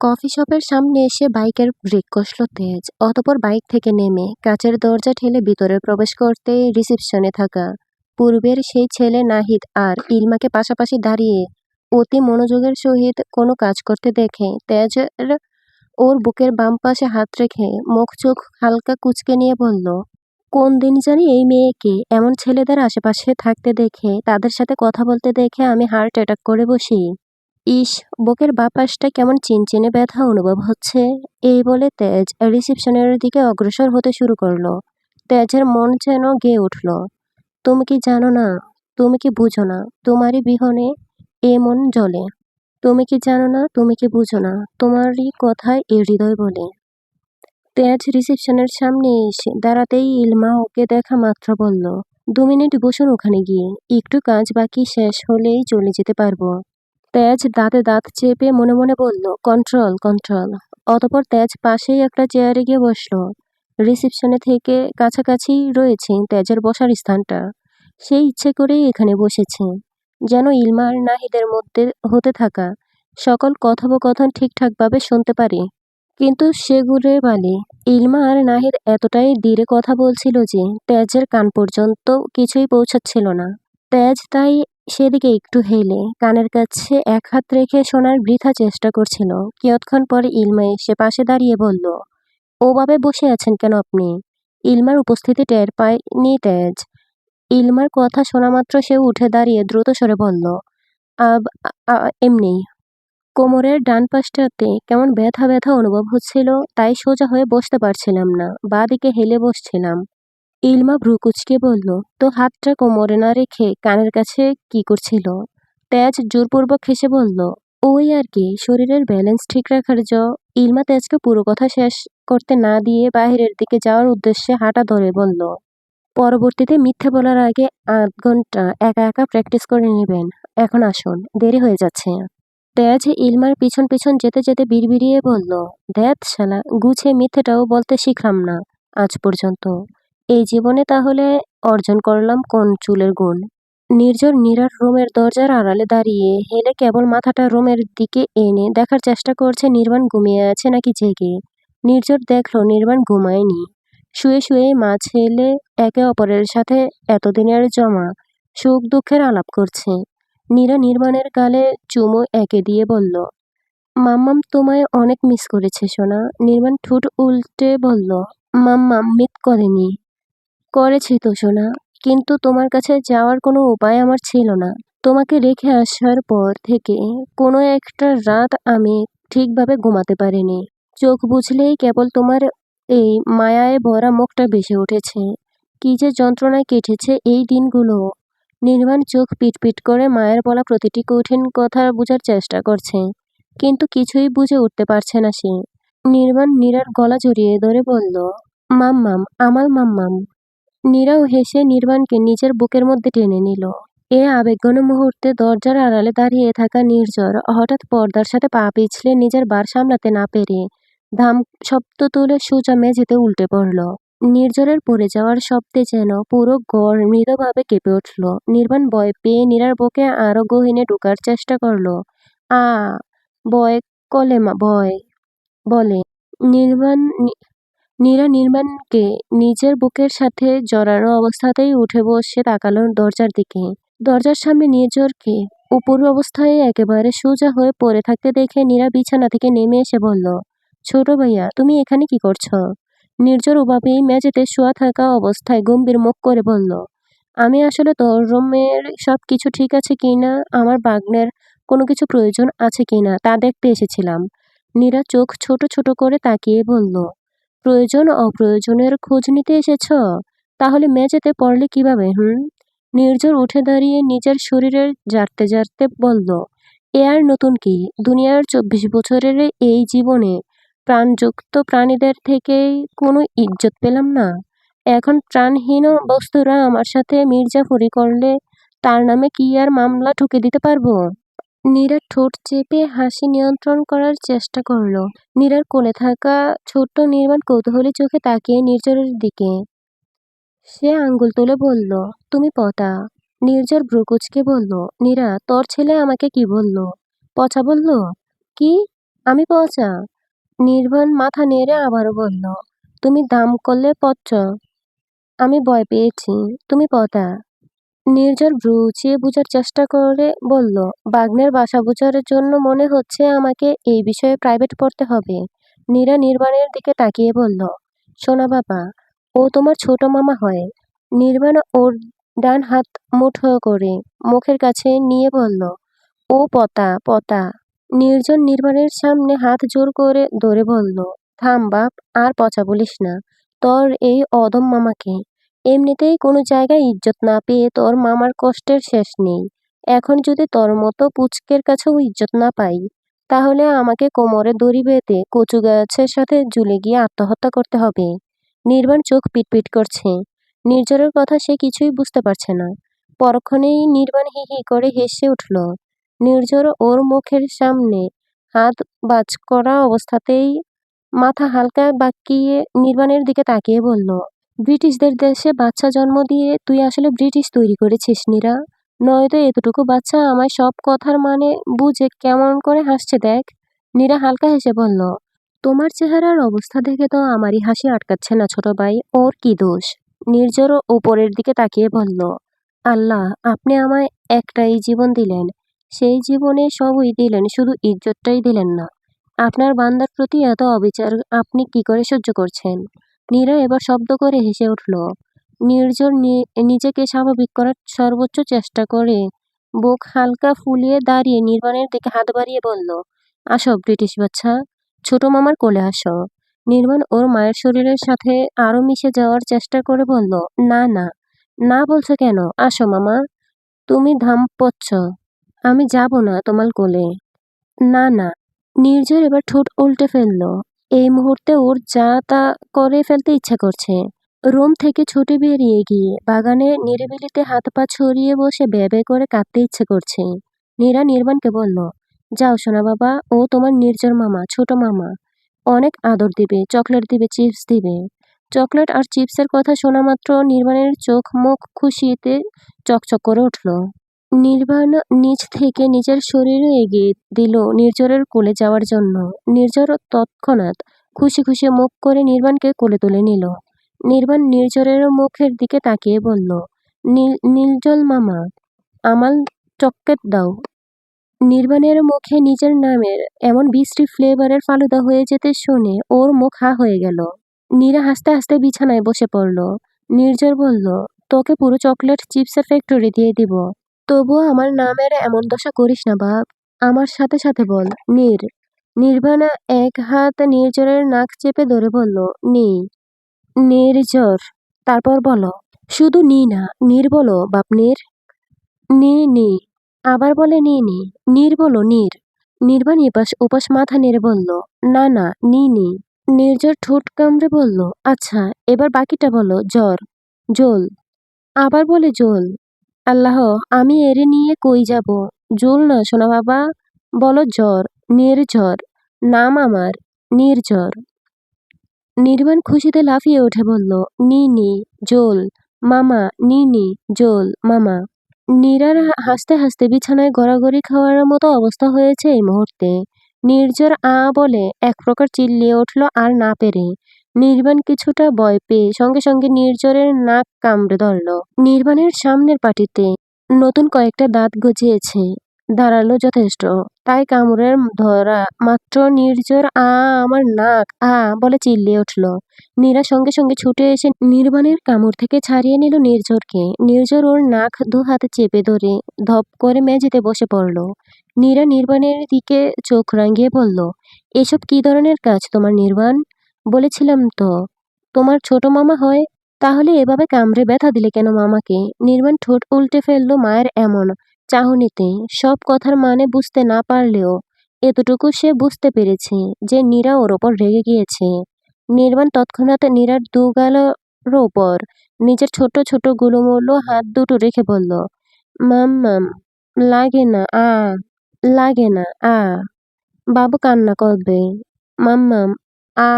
Coffee শপের সামনে এসে বাইকের ব্রেক কষল তেজ। অতঃপর বাইক থেকে নেমে কাচের দরজা ঠেলে ভিতরে প্রবেশ করতে রিসেপশনে থাকা পূর্বের সেই ছেলে নাহিদ আর ইলমাকে পাশাপাশি দাঁড়িয়ে অতি মনোযোগের সহিত কোনো কাজ করতে দেখে তেজের ওর বুকের বাম পাশে হাত রেখে মুখ চোখ হালকা কুঁচকে নিয়ে বলল, কোন দিন জানি এই মেয়েকে এমন ছেলেদের আশেপাশে থাকতে দেখে, তাদের সাথে কথা বলতে দেখে আমি হার্ট অ্যাটাক করে বসি। ইস, বুকের বাঁ পাশটা কেমন চিনচিনে ব্যথা অনুভব হচ্ছে। এই বলে তেজ রিসেপশনের দিকে অগ্রসর হতে শুরু করলো। তেজের মন যেন গেয়ে উঠল। তুমি কি জানো না, তুমি কি বুঝো না, তোমারই বিহনে এ মন জ্বলে। তুমি কি জানো না, তুমি কি বুঝো না, তোমারই কথায় এ হৃদয় বলে। তেজ রিসেপশনের সামনে এসে দাঁড়াতেই ইলমা ওকে দেখা মাত্র বলল, 2 মিনিট বসুন ওখানে গিয়ে, একটু কাজ বাকি, শেষ হলেই চলে যেতে পারবো। তেজ দাঁতে দাঁত চেপে মনে মনে বলল, কন্ট্রোল কন্ট্রোল। অতঃপর তেজ পাশেই একটা চেয়ারে গিয়ে বসলো। রিসেপশনে থেকে কাছাকাছি রয়েছে তেজের বসার স্থানটা। সে ইচ্ছে করেই এখানে বসেছে, যেন ইলমা আর নাহিদের মধ্যে হতে থাকা সকল কথোপকথন ঠিকঠাকভাবে শুনতে পারে। কিন্তু সে ঘুরে বালে ইলমা আর নাহিদ এতটাই ধীরে কথা বলছিল যে তেজের কান পর্যন্ত কিছুই পৌঁছাচ্ছিল না। তেজ তাই সেদিকে একটু হেলে কানের কাছে এক হাত রেখে শোনার বৃথা চেষ্টা করছিল। কিয়ৎক্ষণ পরে ইলমা এসে পাশে দাঁড়িয়ে বলল, ওভাবে বসে আছেন কেন আপনি? ইলমার উপস্থিতি টের পায়নি তেজ। ইলমার কথা শোনা মাত্র সে উঠে দাঁড়িয়ে দ্রুত স্বরে বলল, এমনি। কোমরের ডান পাশটাতে কেমন ব্যথা ব্যথা অনুভব হচ্ছিল, তাই সোজা হয়ে বসতে পারছিলাম না, বাঁ দিকে হেলে বসছিলাম। ইলমা ভ্রু কুঁচকে বলল, তো হাতটা কোমরে না রেখে কানের কাছে কি করছিল? তেজ জোরপূর্বক হেসে বলল, ওই আর কি, শরীরের ব্যালেন্স ঠিক রাখার ইলমা তেজকে পুরো কথা শেষ করতে না দিয়ে বাইরের দিকে যাওয়ার উদ্দেশ্যে হাঁটা ধরে বলল, পরবর্তীতে মিথ্যে বলার আগে 8 ঘন্টা একা একা প্র্যাকটিস করে নেবেন। এখন আসুন, দেরি হয়ে যাচ্ছে। তেজ ইলমার পিছন পিছন যেতে যেতে বিড়বিড়িয়ে বলল, ধ্যাৎ শালা, গুছিয়ে মিথ্যেটাও বলতে শিখলাম না আজ পর্যন্ত। এই জীবনে তাহলে অর্জন করলাম কোন চুলের গুণ? নির্ঝর নীরার রুমের দরজার আড়ালে দাঁড়িয়ে হেলে কেবল মাথাটা রুমের দিকে এনে দেখার চেষ্টা করছে নির্বাণ ঘুমিয়ে আছে নাকি জেগে। নির্ঝর দেখলো নির্বাণ ঘুমায়নি। শুয়ে শুয়ে মা ছেলে একে অপরের সাথে এতদিনের জমা সুখ দুঃখের আলাপ করছে। নীরা নির্বাণের গালে চুমু এঁকে দিয়ে বলল, মাম্মাম তোমায় অনেক মিস করেছে সোনা। নির্বাণ ঠোঁট উল্টে বলল, মাম্মাম মিট করেনি। করেছি তো সোনা, কিন্তু তোমার কাছে যাওয়ার কোনো উপায় আমার ছিল না। তোমাকে রেখে আসার পর থেকে কোনো একটা রাত আমি ঠিকভাবে ঘুমাতে পারিনি। চোখ বুঝলেই কেবল তোমার এই মায়ায় ভরা মুখটা ভেসে উঠেছে। কি যে যন্ত্রণায় কেটেছে এই দিনগুলো। নির্বাণ চোখ পিটপিট করে মায়ের বলা প্রতিটি কঠিন কথা বোঝার চেষ্টা করছে, কিন্তু কিছুই বুঝে উঠতে পারছে না সে। নির্বাণ নীরার গলা জড়িয়ে ধরে বলল, মাম্মাম, আমার মাম্মাম। নীরাও হেসে নির্বাণকে নিজের বুকের মধ্যে টেনে নিল। এ আবেগঘন মুহূর্তে দরজার আড়ালে দাঁড়িয়ে থাকা নির্ঝর হঠাৎ পর্দার সাথে পা পিছলে নিজের ভার সামলাতে না পেরে ধাম শব্দ তুলে সোজা মেঝেতে উল্টে পড়ল। নির্ঝরের পড়ে যাওয়ার শব্দে যেন পুরো ঘর মৃদুভাবে কেঁপে উঠল। নির্বাণ ভয় পেয়ে নীরার বুকে আরো গহীনে ঢোকার চেষ্টা করল। আ ভয় কলেমা ভয় বলে নির্বাণ। নীরা নির্বাণকে নিজের বুকের সাথে জড়ানো অবস্থাতেই উঠে বসে তাকালো দরজার দিকে। দরজার সামনে নির্ঝরকে উপর অবস্থায় একেবারে সোজা হয়ে পড়ে থাকতে দেখে নীরা বিছানা থেকে নেমে এসে বলল, ছোট ভাইয়া, তুমি এখানে কি করছো? নির্ঝর ওভাবেই মেঝেতে শোয়া থাকা অবস্থায় গম্ভীর মুখ করে বলল, আমি আসলে তোর রুমের সব কিছু ঠিক আছে কিনা, আমার বাগনের কোনো কিছু প্রয়োজন আছে কিনা তা দেখতে এসেছিলাম। নীরা চোখ ছোট ছোট করে তাকিয়ে বলল, প্রয়োজন অপ্রয়োজনের খোঁজ নিতে এসেছ? তাহলে মেঝেতে পড়লে কিভাবে? নির্ঝর উঠে দাঁড়িয়ে নিজের শরীরের জারতে জারতে বলল, এ আর নতুন কি, দুনিয়ার 24 বছরের এই জীবনে প্রাণযুক্ত প্রাণীদের থেকে কোনো ইজ্জত পেলাম না। এখন প্রাণহীন বস্তুরা আমার সাথে মির্জাফরি করলে তার নামে কি আর মামলা ঠুকে দিতে পারবো? নীরা ঠোঁট চেপে হাসি নিয়ন্ত্রণ করার চেষ্টা করল। নীরার কোলে থাকা ছোট্ট নির্বাণ কৌতূহলী চোখে তাকিয়ে নির্ঝরের দিকে। সে আঙ্গুল তুলে বলল, তুমি পটা। নির্ঝর ভ্রু কুঁচকে বলল, নীরা, তোর ছেলে আমাকে কি বলল? পচা বলল? কি? আমি পচা। নির্বাণ মাথা নেড়ে আবারও বলল, তুমি দাম করলে পচ্ছ। আমি ভয় পেয়েছি। তুমি পচা। নির্ঝর ভ্রু উঁচিয়ে বোঝার চেষ্টা করে বলল, বাগ্নের বাসা বোঝার জন্য মনে হচ্ছে আমাকে এই বিষয়ে প্রাইভেট পড়তে হবে। নীরা নির্বাণের দিকে তাকিয়ে বলল, সোনা বাবা, ও তোমার ছোট মামা হয়। নির্বাণ ওর ডান হাত মুঠো করে মুখের কাছে নিয়ে বলল, ও পতা পতা। নির্জন নির্বাণের সামনে হাত জোর করে ধরে বলল, থাম বাপ, আর পচা বলিস না। তোর এই অধম মামাকে এমনিতেই কোনো জায়গায় ইজ্জত না পেয়ে তোর মামার কষ্টের শেষ নেই। এখন যদি তোর মতো পুচকের কাছেও ইজ্জত না পাই, তাহলে আমাকে কোমরে দড়ি বেঁধে কচু গাছের সাথে ঝুলে গিয়ে আত্মহত্যা করতে হবে। নির্বাণ চোখ পিটপিট করছে। নির্ঝরের কথা সে কিছুই বুঝতে পারছে না। পরক্ষণেই নির্বাণ হি হি করে হেসে উঠল। নির্ঝর ওর মুখের সামনে হাত বাজ করা অবস্থাতেই মাথা হালকা বাঁকিয়ে নির্বাণের দিকে তাকিয়ে বলল, ব্রিটিশদের দেশে বাচ্চা জন্ম দিয়ে তুই আসলে ব্রিটিশ তৈরি করেছিস নীরা। নয়তো এতটুকু বাচ্চা আমায় সব কথার মানে বুঝে কেমন করে হাসছে দেখ। নীরা হালকা হেসে বলল, তোমার চেহারার অবস্থা দেখে তো আমারই হাসি আটকাচ্ছে না ছোট ভাই, ওর কি দোষ? নির্ঝর ওপরের দিকে তাকিয়ে বলল, আল্লাহ, আপনি আমায় একটাই জীবন দিলেন, সেই জীবনে সবই দিলেন, শুধু ইজ্জতটাই দিলেন না। আপনার বান্দার প্রতি এত অবিচার আপনি কি করে সহ্য করছেন? নীরা এবার শব্দ করে হেসে উঠল। নির্ঝর নিজেকে স্বাভাবিক করার সর্বোচ্চ চেষ্টা করে বুক হালকা ফুলিয়ে দাঁড়িয়ে নির্বাণের দিকে হাত বাড়িয়ে বলল, আসো ব্রিটিশ বাচ্চা, ছোট মামার কোলে আসো। নির্বাণ ওর মায়ের শরীরের সাথে আরো মিশে যাওয়ার চেষ্টা করে বলল, না না, না বলছো কেন? আসো মামা, তুমি ধাম পচ্ছ। আমি যাব না তোমার কোলে। না না। নির্ঝর এবার ঠোঁট উল্টে ফেলল। এই মুহূর্তে ওর যা তা করে ফেলতে ইচ্ছা করছে। রুম থেকে ছুটে বেরিয়ে গিয়ে বাগানে নিরিবিলিতে হাত পা ছড়িয়ে বসে বেবে করে কাঁদতে ইচ্ছে করছে। নীরা নির্বাণকে বলল, যাও সোনা বাবা, ও তোমার নির্ঝর মামা, ছোট মামা। অনেক আদর দিবে, চকলেট দিবে, চিপস দিবে। চকলেট আর চিপসের কথা শোনা মাত্র নির্বাণের চোখ মুখ খুশিতে চকচক করে উঠল। নির্বাণ নিজ থেকে নিজের শরীরে এগিয়ে দিল নির্ঝরের কোলে যাওয়ার জন্য। নির্ঝর তৎক্ষণাৎ খুশি খুশি মুখ করে নির্বাণকে কোলে তুলে নিল। নির্বাণ নির্ঝরের মুখের দিকে তাকিয়ে বলল, নীলজল মামা, আমাল চকলেট দাও। নির্বাণের মুখে নিজের নামের এমন বিশ্রী ফ্লেভারের ফালুদা হয়ে যেতে শুনে ওর মুখ হা হয়ে গেল। নীরা হাসতে হাসতে বিছানায় বসে পড়ল। নির্ঝর বলল, তোকে পুরো চকলেট চিপসের ফ্যাক্টরি দিয়ে দিব। তবুও আমার নামের এমন দশা করিস না বাপ। আমার সাথে সাথে বল, নির্বাণা এক হাত নির্ঝরের নাক চেপে ধরে বলল, নির্ঝর। তারপর বলো, শুধু না, বলো বাপ, নি। আবার বলে নি। বলো, নির্বাণ এপাশ ওপাশ মাথা নেড়ে বলল, না না, নি। নির্ঝর ঠোঁট কামড়ে বলল, আচ্ছা, এবার বাকিটা বলো, জোল। আবার বলে জোল। আল্লাহ, আমি এরে নিয়ে কই যাব? জোল না সোনা বাবা, বলো নির্ঝর। নাম আমার নির্ঝর। নির্বাণ খুশিতে লাফিয়ে উঠে বলল, নি জোল মামা, জোল মামা। নীরার হাসতে হাসতে বিছানায় গড়াগড়ি খাওয়ার মতো অবস্থা হয়েছে এই মুহূর্তে। নির্ঝর বলে এক প্রকার চিল্লিয়ে উঠল আর না পেরে। নির্বাণ কিছুটা ভয় পেয়ে সঙ্গে সঙ্গে নির্ঝরের নাক কামড়ে ধরল। নির্বাণের সামনের পাটিতে নতুন কয়েকটা দাঁত গজিয়েছে, দাঁড়ালো যথেষ্ট, তাই কামড়ের ধরা মাত্র নির্ঝর আমার নাক বলে চিল্লিয়ে উঠল। নীরা সঙ্গে সঙ্গে ছুটে এসে নির্বাণের কামড় থেকে ছাড়িয়ে নিল নির্ঝরকে। নির্ঝর ওর নাক দু হাতে চেপে ধরে ধপ করে মেঝেতে বসে পড়ল। নীরা নির্বাণের দিকে চোখ রাঙিয়ে বলল, এসব কি ধরনের কাজ তোমার নির্বাণ? বলেছিলাম তো তোমার ছোট মামা হয়, তাহলে এভাবে কামড়ে ব্যথা দিলে কেন মামাকে? নির্বাণ ঠোঁট উল্টে ফেলল মায়ের এমন চাহনিতে। সব কথার মানে বুঝতে না পারলেও এতটুকু সে বুঝতে পেরেছে যে নীরা ওর ওপর রেগে গিয়েছে। নির্বাণ তৎক্ষণাৎ নীরার দু গালের ওপর নিজের ছোট ছোট গুলুমুলু হাত দুটো রেখে বলল, মাম, লাগে না, লাগে না, বাবু কান্না করবে। মাম্মাম, আ।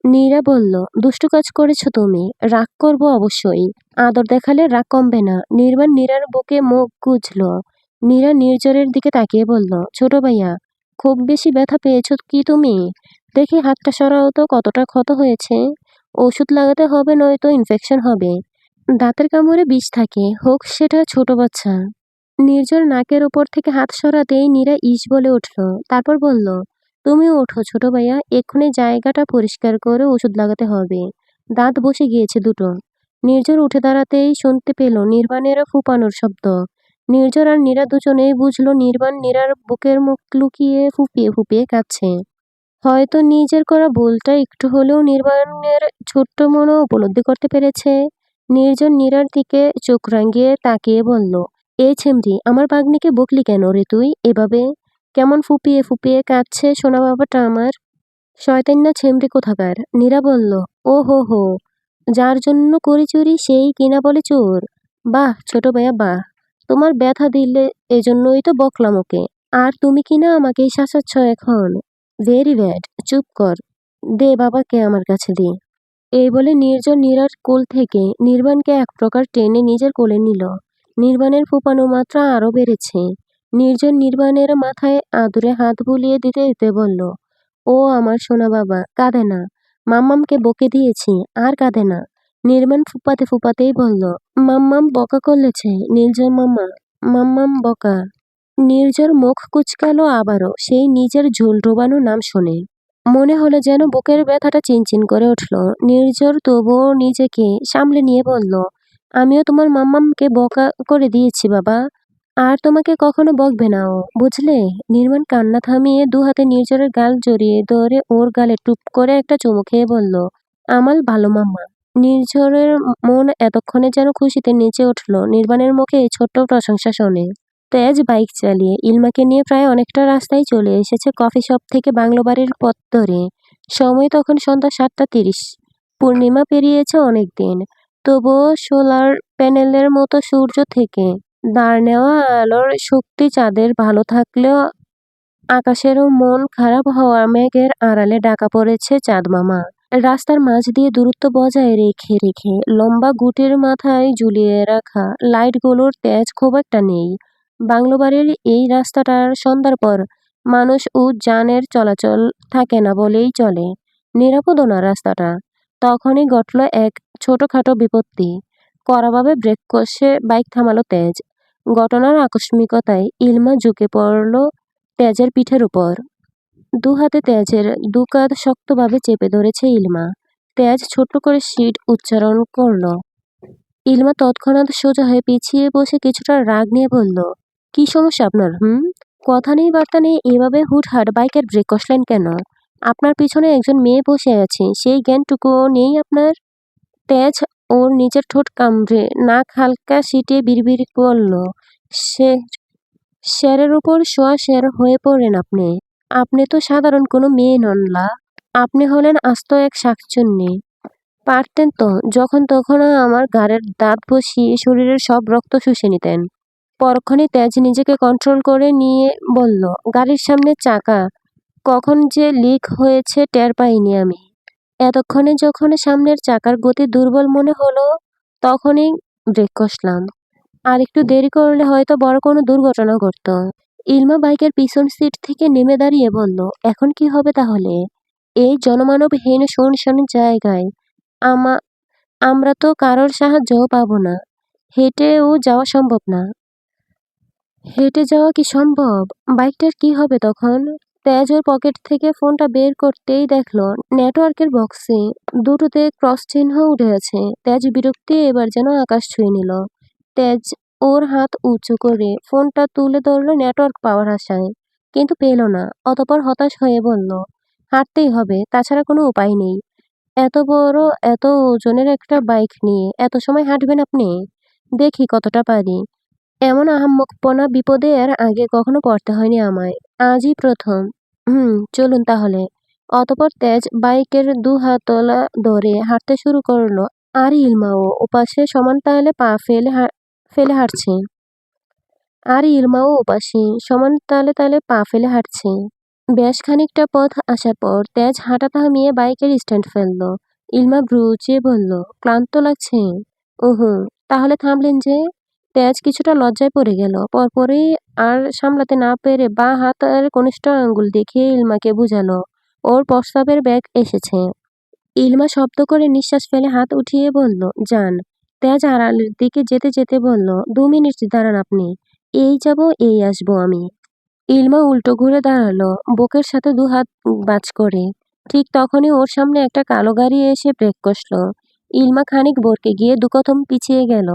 নীরা বলল, দুষ্টু কাজ করেছো তুমি, রাগ করবো অবশ্যই। আদর দেখালে রাগ কমবে না। নির্বাণ নীরার বুকে মুখ গুজল। নীরা নির্ঝরের দিকে তাকিয়ে বলল, ছোট ভাইয়া, খুব বেশি ব্যথা পেয়েছো কি তুমি? দেখি হাতটা সরাও তো, কতটা ক্ষত হয়েছে। ওষুধ লাগাতে হবে, নয়তো ইনফেকশন হবে। দাঁতের কামড়ে বিষ থাকে, হোক সেটা ছোট বাচ্চা। নির্ঝর নাকের ওপর থেকে হাত সরাতেই নীরা ইস বলে উঠল। তারপর বলল, তুমিও ওঠো ছোট ভাইয়া, এক্ষুনি জায়গাটা পরিষ্কার করে ওষুধ লাগাতে হবে। দাঁত বসে গিয়েছে দুটো। নির্ঝর উঠে দাঁড়াতেই শুনতে পেল নির্বাণের ফুপানোর শব্দ। নির্ঝর আর নীরা দুজনেই বুঝল নির্বাণ নীরার বুকের মুখ লুকিয়ে ফুপিয়ে ফুপিয়ে কাঁদছে। হয়তো নিজের করা ভুলটা একটু হলেও নির্বাণের ছোট্ট মনও উপলব্ধি করতে পেরেছে। নির্জন নীরার দিকে চোখ রাঙিয়ে তাকিয়ে বলল, এই ছেমরি, আমার বাগ্নিকে বকলি কেন রে তুই এভাবে? কেমন ফুপিয়ে ফুপিয়ে কাঁদছে সোনা বাবাটা আমার। শয়তান না ছেমরি কোথাকার। নীরা বলল, ও হো হো, যার জন্য করি চুরি সেই কিনা বলে চোর। বাহ ছোট ভাইয়া বাহ, তোমার ব্যথা দিলে এজন্যই তো বকলাম ওকে। আর তুমি কিনা আমাকেই শাসাচ্ছ এখন। ভেরি ব্যাড, চুপ কর। দে বাবাকে আমার কাছে দে। এই বলে নির্জন নীরার কোল থেকে নির্বাণকে এক প্রকার টেনে নিজের কোলে নিল। নির্বাণের ফুপানো মাত্রা আরও বেড়েছে। নির্জন নির্বাণের মাথায় আদুরে হাত বুলিয়ে দিতে দিতে বলল, ও আমার সোনা বাবা, কাঁদে না। মাম্মামকে বকে দিয়েছি, আর কাঁদে না। নির্বাণ ফুপাতে ফুপাতেই বলল, মাম্মাম বকা করলেছে নির্জন মাম্মা, মাম্মাম বকা। নির্ঝর মুখ কুঁচকালো আবারও সেই নিজের ঝোল ডোবানো নাম শুনে। মনে হলো যেন বুকের ব্যথাটা চিনচিন করে উঠল। নির্ঝর তবুও নিজেকে সামলে নিয়ে বলল, আমিও তোমার মাম্মামকে বকা করে দিয়েছি বাবা, আর তোমাকে কখনো বকবে না ও, বুঝলে? নির্বাণ কান্না থামিয়ে দু হাতে নির্ঝরের গাল জড়িয়ে ধরে ওর গালে টুপ করে একটা চুমু খেয়ে বলল, আমার ভালো মাম্মা। নির্ঝরের মন এতক্ষণে যেন খুশিতে নেচে উঠল নির্বাণের মুখে এই ছোট্ট প্রশংসা শুনে। তেজ বাইক চালিয়ে ইলমাকে নিয়ে প্রায় অনেকটা রাস্তায় চলে এসেছে কফি শপ থেকে বাংলো বাড়ির পথ ধরে। সময় তখন সন্ধ্যা 7:30। পূর্ণিমা পেরিয়েছে অনেক দিন, তবুও সোলার প্যানেলের মতো সূর্য থেকে দাঁড় নেওয়া আলোর শক্তি চাঁদের ভালো থাকলেও আকাশেরও মন খারাপ হওয়া মেঘের আড়ালে ঢাকা পড়েছে চাঁদ মামা। রাস্তার মাঝ দিয়ে দূরত্ব বজায় রেখে রেখে লম্বা গুটির মাথায় ঝুলিয়ে রাখা লাইটগুলোর তেজ খুব একটা নেই। বাংলো বাড়ির এই রাস্তাটার সন্ধ্যার পর মানুষ ও যানের চলাচল থাকে না বলেই চলে। নিরাপদও না রাস্তাটা। তখনই ঘটল এক ছোটখাটো বিপত্তি। কড়াভাবে ব্রেক কষে বাইক থামালো তেজ। ঘটনার আকস্মিকতায় ইলমা ঝুঁকে পড়ল তেজের পিঠের উপর। দু হাতে তেজের দু কাঁধ শক্তভাবে চেপে ধরেছে ইলমা। তেজ ছোট্ট করে শিট উচ্চারণ করল। ইলমা তৎক্ষণাৎ সোজা হয়ে পিছিয়ে বসে কিছুটা রাগ নিয়ে বলল, কি সমস্যা আপনার? কথা নেই বার্তা নেই, এভাবে হুটহাট বাইকের ব্রেক কষলেন কেন? আপনার পিছনে একজন মেয়ে বসে আছে, সেই জ্ঞানটুকুও নেই আপনার? তেজ ওর নিজের ঠোঁট কামড়ে নাক হালকা সিটিয়ে বিড়বিড় করল, সে শেরের উপর শোয়া শের হয়ে পড়েন আপনি। আপনি তো সাধারণ কোনো মেয়ে নন লা, আপনি হলেন আস্ত এক শাকচুন্নি। পারতেন তো যখন তখন আমার ঘাড়ের দাঁত বসিয়ে শরীরের সব রক্ত শুষে নিতেন। পরক্ষণে তেজ নিজেকে কন্ট্রোল করে নিয়ে বলল, গাড়ির সামনে চাকা কখন যে লিক হয়েছে টের পাইনি আমি। এতক্ষণে যখন সামনের চাকার গতি দুর্বল মনে হলো তখনই ব্রেক কষলাম। আর একটু দেরি করলে হয়তো বড় কোনো দুর্ঘটনা ঘটত। ইলমা বাইকের পিছন সিট থেকে নেমে দাঁড়িয়ে বলল, এখন কি হবে তাহলে? এই জনমানবহীন শুনশান জায়গায় আমা আমরা তো কারোর সাহায্যও পাবো না। হেঁটেও যাওয়া সম্ভব না। হেঁটে যাওয়া কি সম্ভব? বাইকটার কি হবে তখন? তেজ ওর পকেট থেকে ফোনটা বের করতেই দেখলো নেটওয়ার্কের বক্সে দুটোতে ক্রস চিহ্ন উঠে আছে। তেজ বিরক্তি এবার যেন আকাশ ছুঁয়ে নিল। তেজ ওর হাত উঁচু করে ফোনটা তুলে ধরল নেটওয়ার্ক পাওয়ার আশায়, কিন্তু পেল না। অতঃপর হতাশ হয়ে বলল, হাঁটতেই হবে, তাছাড়া কোনো উপায় নেই। এত বড় এত ওজনের একটা বাইক নিয়ে এত সময় হাঁটবেন আপনি? দেখি কতটা পারি। এমন আহাম্মকপনা বিপদে এর আগে কখনো পড়তে হয়নি আমায়, আজই প্রথম। চলুন তাহলে। অতঃপর তেজ বাইকের দু হাতলা ধরে হাঁটতে শুরু করলো। আর ইলমাও ওপাশে সমান তালে পা ফেলে হাঁটছে। সমান তালে তালে পা ফেলে হাঁটছে। বেশ খানিকটা পথ আসার পর তেজ হাঁটা থামিয়ে বাইকের স্ট্যান্ড ফেলল। ইলমা ভ্রু উঁচিয়ে বলল, ক্লান্ত লাগছে? ওহো, তাহলে থামলেন যে? তেজ কিছুটা লজ্জায় পড়ে গেল। পরপরই আর সামলাতে না পেরে বাঁ হাতের কনিষ্ঠ আঙ্গুল দেখিয়ে ইলমাকে বুঝালো ওর প্রস্রাবের ব্যাগ এসেছে। ইলমা শব্দ করে নিঃশ্বাস ফেলে হাত উঠিয়ে বলল, যান। তেজ আড়ালের দিকে যেতে যেতে বলল, 2 মিনিট দাঁড়ান আপনি। এই যাব এই আসবো আমি। ইলমা উল্টো ঘুরে দাঁড়ালো, বুকের সাথে 2 হাত বাজ করে। ঠিক তখনই ওর সামনে একটা কালো গাড়ি এসে ব্রেক কষল। ইলমা খানিক ভড়কে গিয়ে 2 কদম পিছিয়ে গেল।